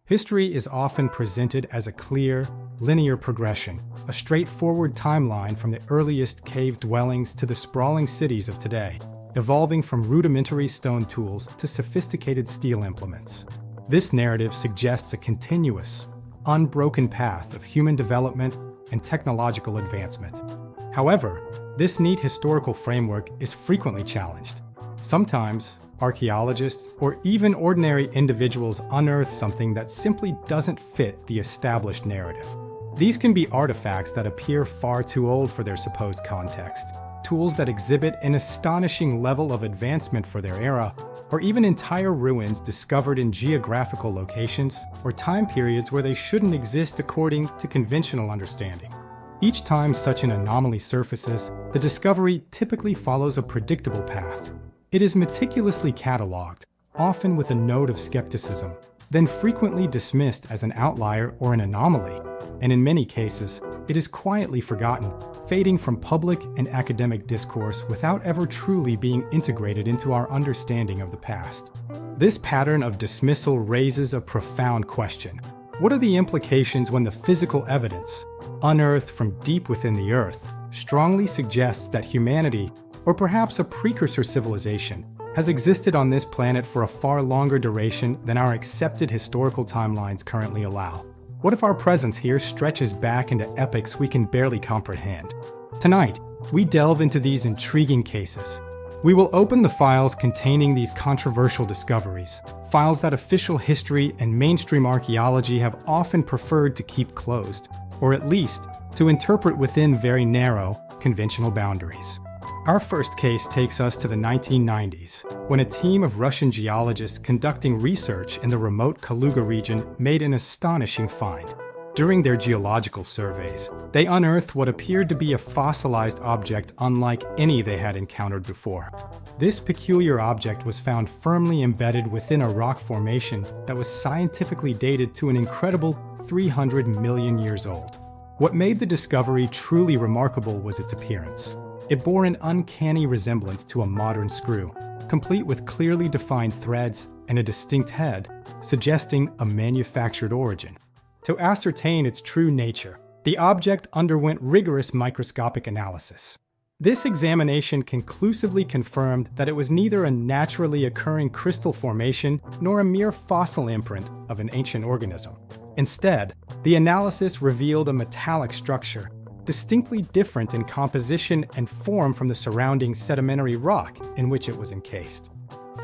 History is often presented as a clear, linear progression, a straightforward timeline from the earliest cave dwellings to the sprawling cities of today, evolving from rudimentary stone tools to sophisticated steel implements. This narrative suggests a continuous, unbroken path of human development and technological advancement. However, this neat historical framework is frequently challenged. Sometimes, archaeologists or even ordinary individuals unearth something that simply doesn't fit the established narrative. These can be artifacts that appear far too old for their supposed context, tools that exhibit an astonishing level of advancement for their era, or even entire ruins discovered in geographical locations or time periods where they shouldn't exist according to conventional understanding. Each time such an anomaly surfaces, the discovery typically follows a predictable path. It is meticulously cataloged, often with a note of skepticism, then frequently dismissed as an outlier or an anomaly, and in many cases, it is quietly forgotten, fading from public and academic discourse without ever truly being integrated into our understanding of the past. This pattern of dismissal raises a profound question. What are the implications when the physical evidence, unearthed from deep within the earth, strongly suggests that humanity, or perhaps a precursor civilization, has existed on this planet for a far longer duration than our accepted historical timelines currently allow? What if our presence here stretches back into epochs we can barely comprehend? Tonight, we delve into these intriguing cases. We will open the files containing these controversial discoveries, files that official history and mainstream archaeology have often preferred to keep closed, or at least to interpret within very narrow, conventional boundaries. Our first case takes us to the 1990s, when a team of Russian geologists conducting research in the remote Kaluga region made an astonishing find. During their geological surveys, they unearthed what appeared to be a fossilized object unlike any they had encountered before. This peculiar object was found firmly embedded within a rock formation that was scientifically dated to an incredible 300 million years old. What made the discovery truly remarkable was its appearance. It bore an uncanny resemblance to a modern screw, complete with clearly defined threads and a distinct head, suggesting a manufactured origin. To ascertain its true nature, the object underwent rigorous microscopic analysis. This examination conclusively confirmed that it was neither a naturally occurring crystal formation nor a mere fossil imprint of an ancient organism. Instead, the analysis revealed a metallic structure, distinctly different in composition and form from the surrounding sedimentary rock in which it was encased.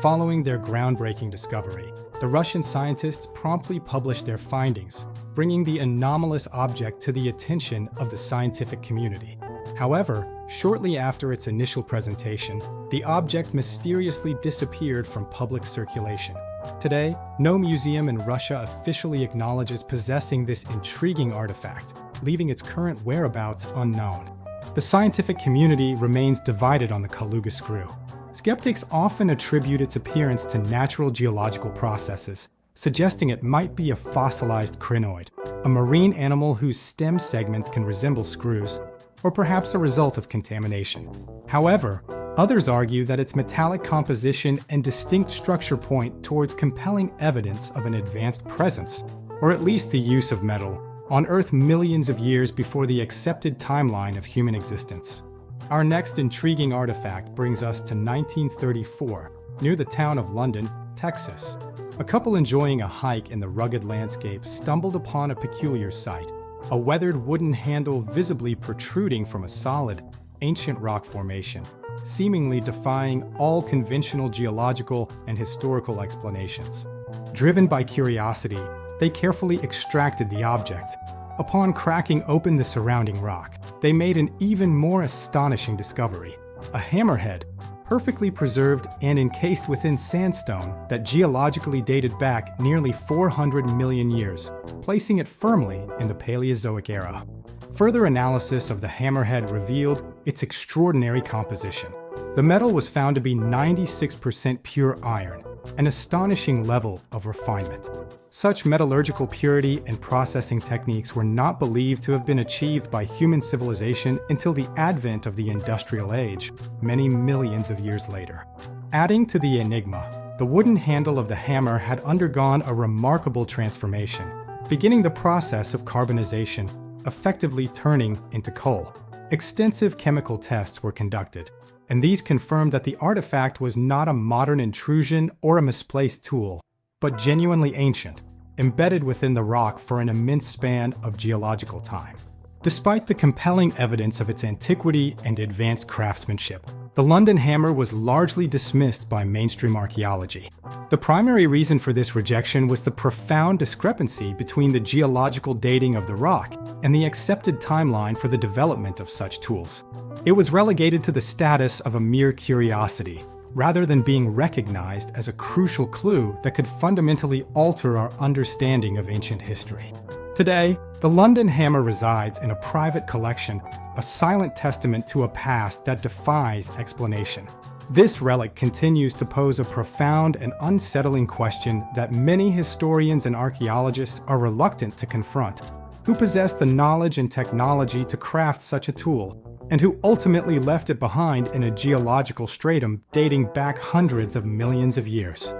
Following their groundbreaking discovery, the Russian scientists promptly published their findings, bringing the anomalous object to the attention of the scientific community. However, shortly after its initial presentation, the object mysteriously disappeared from public circulation. Today, no museum in Russia officially acknowledges possessing this intriguing artifact, leaving its current whereabouts unknown. The scientific community remains divided on the Kaluga screw. Skeptics often attribute its appearance to natural geological processes, suggesting it might be a fossilized crinoid, a marine animal whose stem segments can resemble screws, or perhaps a result of contamination. However, others argue that its metallic composition and distinct structure point towards compelling evidence of an advanced presence, or at least the use of metal, on Earth millions of years before the accepted timeline of human existence. Our next intriguing artifact brings us to 1934, near the town of London, Texas. A couple enjoying a hike in the rugged landscape stumbled upon a peculiar sight, a weathered wooden handle visibly protruding from a solid, ancient rock formation, seemingly defying all conventional geological and historical explanations. Driven by curiosity, they carefully extracted the object. Upon cracking open the surrounding rock, they made an even more astonishing discovery: a hammerhead, perfectly preserved and encased within sandstone that geologically dated back nearly 400 million years, placing it firmly in the Paleozoic era. Further analysis of the hammerhead revealed its extraordinary composition. The metal was found to be 96% pure iron, an astonishing level of refinement. Such metallurgical purity and processing techniques were not believed to have been achieved by human civilization until the advent of the Industrial Age, many millions of years later. Adding to the enigma, the wooden handle of the hammer had undergone a remarkable transformation, beginning the process of carbonization, effectively turning into coal. Extensive chemical tests were conducted, and these confirmed that the artifact was not a modern intrusion or a misplaced tool, but genuinely ancient, embedded within the rock for an immense span of geological time. Despite the compelling evidence of its antiquity and advanced craftsmanship, the London hammer was largely dismissed by mainstream archaeology. The primary reason for this rejection was the profound discrepancy between the geological dating of the rock and the accepted timeline for the development of such tools. It was relegated to the status of a mere curiosity, rather than being recognized as a crucial clue that could fundamentally alter our understanding of ancient history. Today, the London hammer resides in a private collection, a silent testament to a past that defies explanation. This relic continues to pose a profound and unsettling question that many historians and archaeologists are reluctant to confront. Who possessed the knowledge and technology to craft such a tool, and who ultimately left it behind in a geological stratum dating back hundreds of millions of years?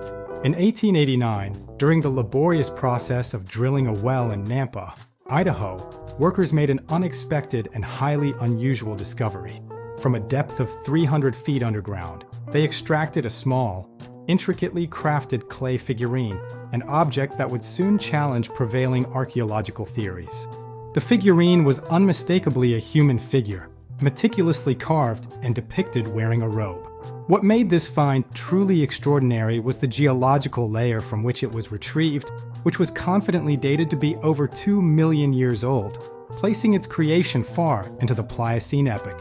In 1889, during the laborious process of drilling a well in Nampa, Idaho, workers made an unexpected and highly unusual discovery. From a depth of 300 feet underground, they extracted a small, intricately crafted clay figurine, an object that would soon challenge prevailing archaeological theories. The figurine was unmistakably a human figure, meticulously carved and depicted wearing a robe. What made this find truly extraordinary was the geological layer from which it was retrieved, which was confidently dated to be over 2 million years old, placing its creation far into the Pliocene epoch.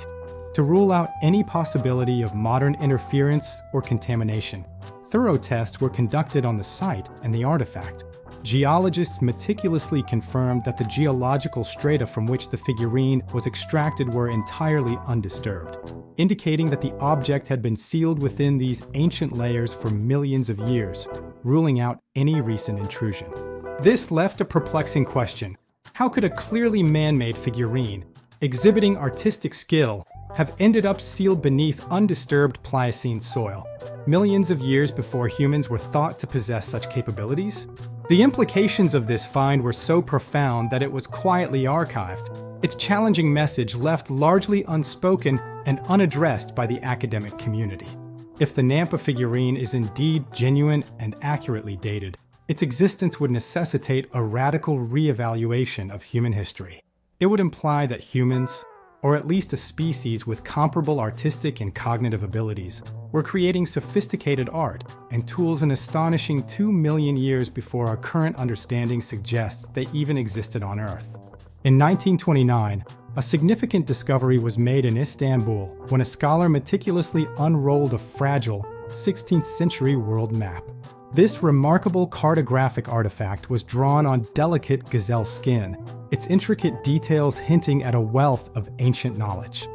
To rule out any possibility of modern interference or contamination, thorough tests were conducted on the site and the artifact. Geologists meticulously confirmed that the geological strata from which the figurine was extracted were entirely undisturbed, indicating that the object had been sealed within these ancient layers for millions of years, ruling out any recent intrusion. This left a perplexing question. How could a clearly man-made figurine, exhibiting artistic skill, have ended up sealed beneath undisturbed Pliocene soil, millions of years before humans were thought to possess such capabilities? The implications of this find were so profound that it was quietly archived, its challenging message left largely unspoken and unaddressed by the academic community. If the Nampa figurine is indeed genuine and accurately dated, its existence would necessitate a radical reevaluation of human history. It would imply that humans, or at least a species with comparable artistic and cognitive abilities, were creating sophisticated art and tools an astonishing 2 million years before our current understanding suggests they even existed on Earth. In 1929, a significant discovery was made in Istanbul when a scholar meticulously unrolled a fragile 16th century world map. This remarkable cartographic artifact was drawn on delicate gazelle skin, its intricate details hinting at a wealth of ancient knowledge.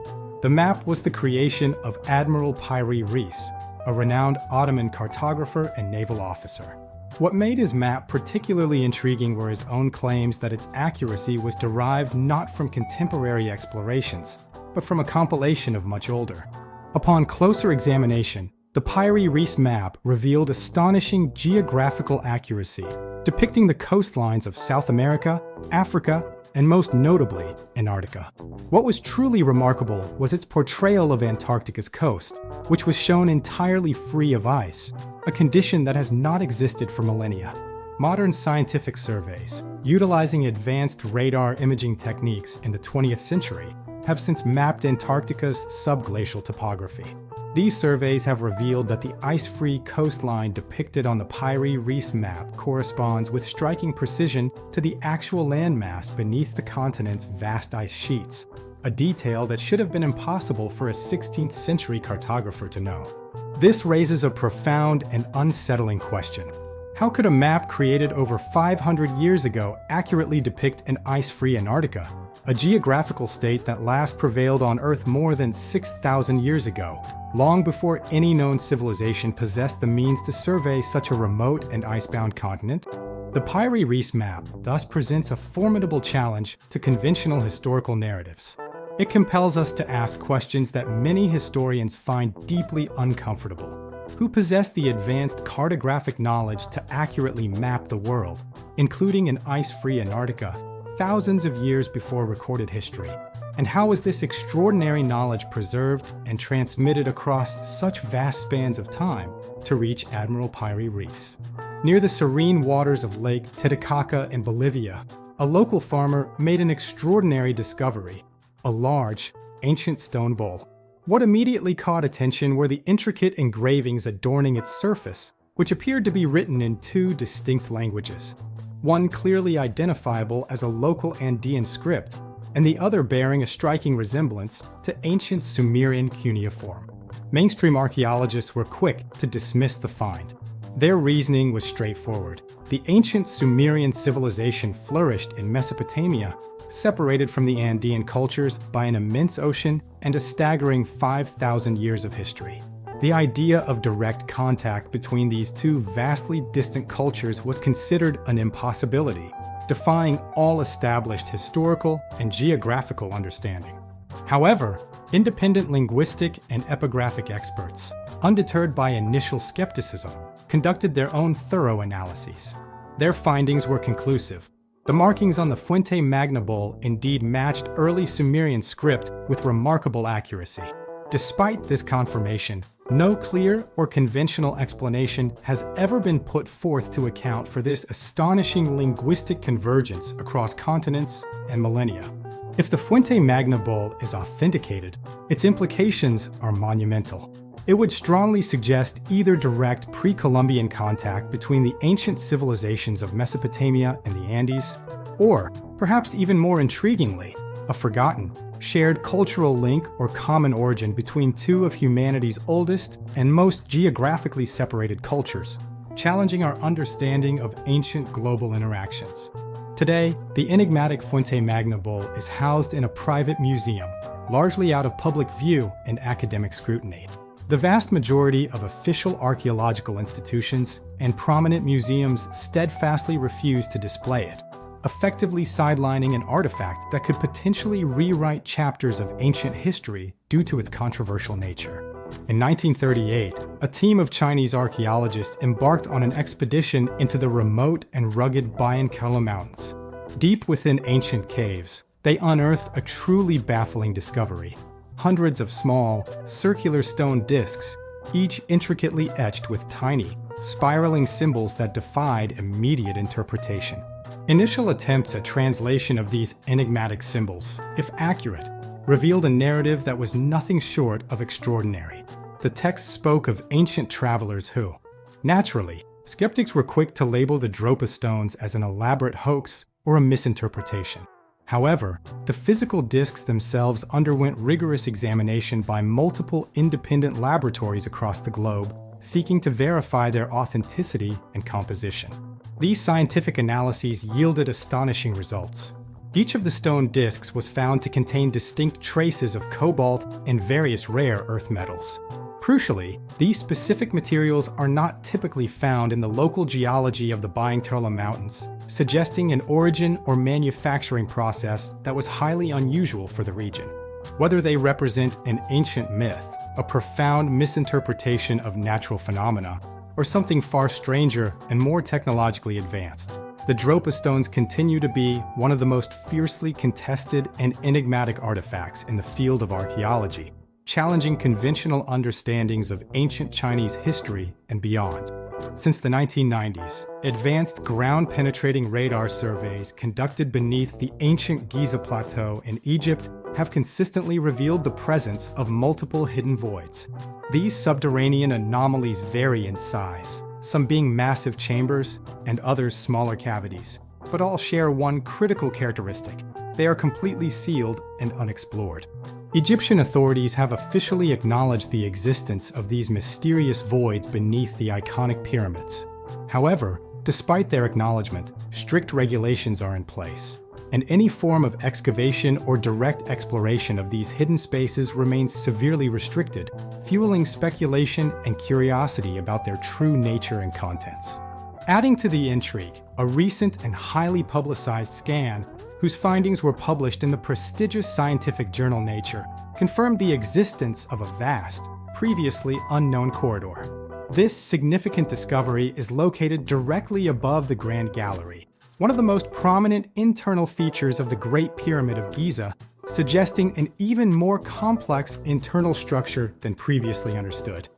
The map was the creation of Admiral Pyri Reis, a renowned Ottoman cartographer and naval officer. What made his map particularly intriguing were his own claims that its accuracy was derived not from contemporary explorations, but from a compilation of much older. Upon closer examination, the Pyri Reis map revealed astonishing geographical accuracy, depicting the coastlines of South America, Africa, and most notably, Antarctica. What was truly remarkable was its portrayal of Antarctica's coast, which was shown entirely free of ice, a condition that has not existed for millennia. Modern scientific surveys, utilizing advanced radar imaging techniques in the 20th century, have since mapped Antarctica's subglacial topography. These surveys have revealed that the ice-free coastline depicted on the Pyri Reis map corresponds with striking precision to the actual landmass beneath the continent's vast ice sheets, a detail that should have been impossible for a 16th century cartographer to know. This raises a profound and unsettling question. How could a map created over 500 years ago accurately depict an ice-free Antarctica, a geographical state that last prevailed on Earth more than 6,000 years ago, long before any known civilization possessed the means to survey such a remote and icebound continent? The Pyri Reis map thus presents a formidable challenge to conventional historical narratives. It compels us to ask questions that many historians find deeply uncomfortable. who possessed the advanced cartographic knowledge to accurately map the world, including an ice-free Antarctica, thousands of years before recorded history. And how was this extraordinary knowledge preserved and transmitted across such vast spans of time to reach Admiral Pyrie Reefs? Near the serene waters of Lake Titicaca in Bolivia, a local farmer made an extraordinary discovery: a large, ancient stone bowl. What immediately caught attention were the intricate engravings adorning its surface, which appeared to be written in two distinct languages, one clearly identifiable as a local Andean script, and the other bearing a striking resemblance to ancient Sumerian cuneiform. Mainstream archaeologists were quick to dismiss the find. Their reasoning was straightforward. The ancient Sumerian civilization flourished in Mesopotamia, separated from the Andean cultures by an immense ocean and a staggering 5,000 years of history. The idea of direct contact between these two vastly distant cultures was considered an impossibility, defying all established historical and geographical understanding. However, independent linguistic and epigraphic experts, undeterred by initial skepticism, conducted their own thorough analyses. Their findings were conclusive. The markings on the Fuente Magna bowl indeed matched early Sumerian script with remarkable accuracy. Despite this confirmation, no clear or conventional explanation has ever been put forth to account for this astonishing linguistic convergence across continents and millennia. If the Fuente Magna bowl is authenticated, its implications are monumental. It would strongly suggest either direct pre-Columbian contact between the ancient civilizations of Mesopotamia and the Andes, or, perhaps even more intriguingly, a forgotten, shared cultural link or common origin between two of humanity's oldest and most geographically separated cultures, challenging our understanding of ancient global interactions. Today, the enigmatic Fuente Magna bowl is housed in a private museum, largely out of public view and academic scrutiny. The vast majority of official archaeological institutions and prominent museums steadfastly refuse to display it, effectively sidelining an artifact that could potentially rewrite chapters of ancient history due to its controversial nature. In 1938, a team of Chinese archaeologists embarked on an expedition into the remote and rugged Bayan Khela Mountains. Deep within ancient caves, they unearthed a truly baffling discovery: hundreds of small, circular stone discs, each intricately etched with tiny, spiraling symbols that defied immediate interpretation. Initial attempts at translation of these enigmatic symbols, if accurate, revealed a narrative that was nothing short of extraordinary. The text spoke of ancient travelers who, naturally, skeptics were quick to label the Dropa stones as an elaborate hoax or a misinterpretation. However, the physical discs themselves underwent rigorous examination by multiple independent laboratories across the globe, seeking to verify their authenticity and composition. These scientific analyses yielded astonishing results. Each of the stone discs was found to contain distinct traces of cobalt and various rare earth metals. Crucially, these specific materials are not typically found in the local geology of the Bayan Khela Mountains, suggesting an origin or manufacturing process that was highly unusual for the region. Whether they represent an ancient myth, a profound misinterpretation of natural phenomena, or something far stranger and more technologically advanced, the Dropa stones continue to be one of the most fiercely contested and enigmatic artifacts in the field of archaeology, challenging conventional understandings of ancient Chinese history and beyond. Since the 1990s, advanced ground-penetrating radar surveys conducted beneath the ancient Giza Plateau in Egypt have consistently revealed the presence of multiple hidden voids. These subterranean anomalies vary in size, some being massive chambers and others smaller cavities, but all share one critical characteristic: they are completely sealed and unexplored. Egyptian authorities have officially acknowledged the existence of these mysterious voids beneath the iconic pyramids. However, despite their acknowledgement, strict regulations are in place, and any form of excavation or direct exploration of these hidden spaces remains severely restricted, fueling speculation and curiosity about their true nature and contents. Adding to the intrigue, a recent and highly publicized scan, whose findings were published in the prestigious scientific journal Nature, confirmed the existence of a vast, previously unknown corridor. This significant discovery is located directly above the Grand Gallery, one of the most prominent internal features of the Great Pyramid of Giza, suggesting an even more complex internal structure than previously understood.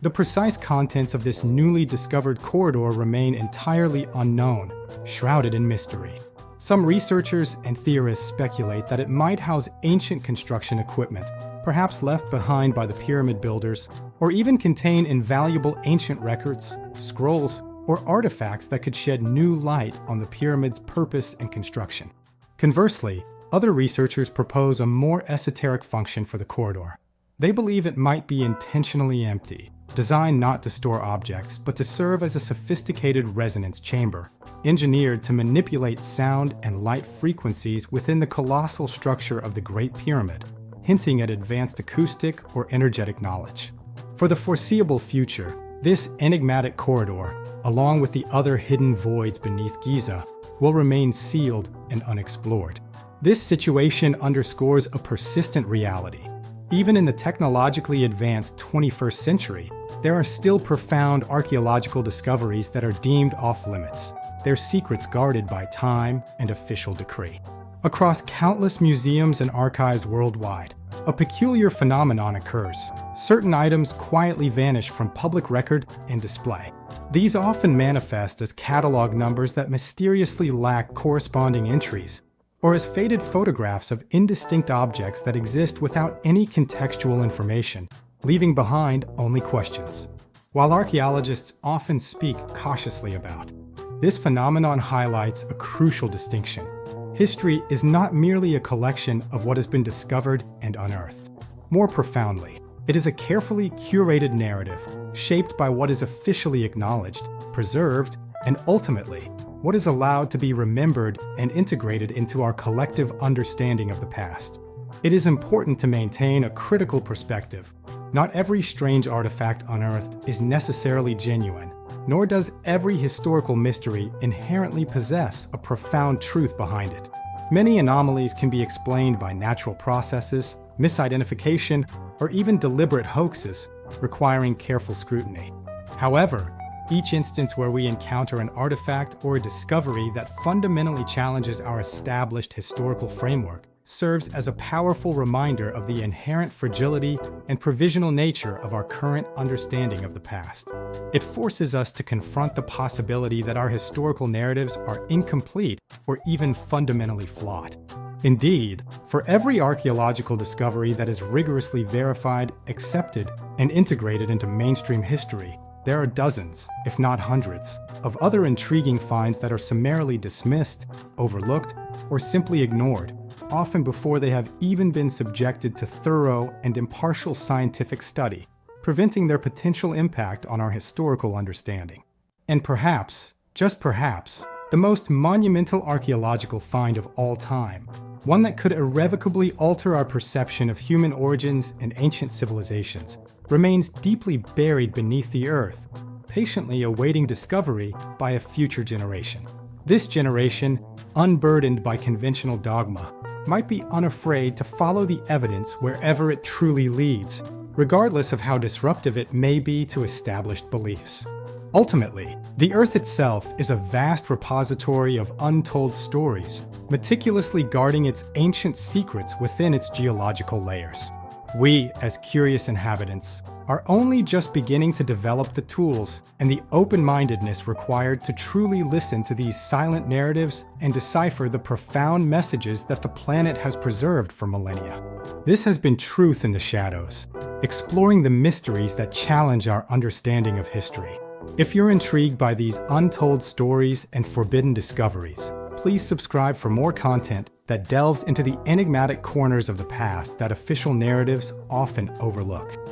The precise contents of this newly discovered corridor remain entirely unknown, shrouded in mystery. Some researchers and theorists speculate that it might house ancient construction equipment, perhaps left behind by the pyramid builders, or even contain invaluable ancient records, scrolls, or artifacts that could shed new light on the pyramid's purpose and construction. Conversely, other researchers propose a more esoteric function for the corridor. They believe it might be intentionally empty, designed not to store objects, but to serve as a sophisticated resonance chamber, engineered to manipulate sound and light frequencies within the colossal structure of the Great Pyramid, hinting at advanced acoustic or energetic knowledge. For the foreseeable future, this enigmatic corridor, along with the other hidden voids beneath Giza, will remain sealed and unexplored. This situation underscores a persistent reality. Even in the technologically advanced 21st century, there are still profound archaeological discoveries that are deemed off-limits, their secrets guarded by time and official decree. Across countless museums and archives worldwide, a peculiar phenomenon occurs. Certain items quietly vanish from public record and display. These often manifest as catalog numbers that mysteriously lack corresponding entries, or as faded photographs of indistinct objects that exist without any contextual information, leaving behind only questions. While archaeologists often speak cautiously about, this phenomenon highlights a crucial distinction. History is not merely a collection of what has been discovered and unearthed. More profoundly, it is a carefully curated narrative, shaped by what is officially acknowledged, preserved, and ultimately, what is allowed to be remembered and integrated into our collective understanding of the past. It is important to maintain a critical perspective. Not every strange artifact unearthed is necessarily genuine, nor does every historical mystery inherently possess a profound truth behind it. Many anomalies can be explained by natural processes, misidentification, or even deliberate hoaxes, requiring careful scrutiny. However, each instance where we encounter an artifact or a discovery that fundamentally challenges our established historical framework serves as a powerful reminder of the inherent fragility and provisional nature of our current understanding of the past. It forces us to confront the possibility that our historical narratives are incomplete or even fundamentally flawed. Indeed, for every archaeological discovery that is rigorously verified, accepted, and integrated into mainstream history, there are dozens, if not hundreds, of other intriguing finds that are summarily dismissed, overlooked, or simply ignored, often before they have even been subjected to thorough and impartial scientific study, preventing their potential impact on our historical understanding. And perhaps, just perhaps, the most monumental archaeological find of all time, one that could irrevocably alter our perception of human origins and ancient civilizations, remains deeply buried beneath the earth, patiently awaiting discovery by a future generation. This generation, unburdened by conventional dogma, might be unafraid to follow the evidence wherever it truly leads, regardless of how disruptive it may be to established beliefs. Ultimately, the Earth itself is a vast repository of untold stories, meticulously guarding its ancient secrets within its geological layers. We, as curious inhabitants, are only just beginning to develop the tools and the open-mindedness required to truly listen to these silent narratives and decipher the profound messages that the planet has preserved for millennia. This has been Truth in the Shadows, exploring the mysteries that challenge our understanding of history. If you're intrigued by these untold stories and forbidden discoveries, please subscribe for more content that delves into the enigmatic corners of the past that official narratives often overlook.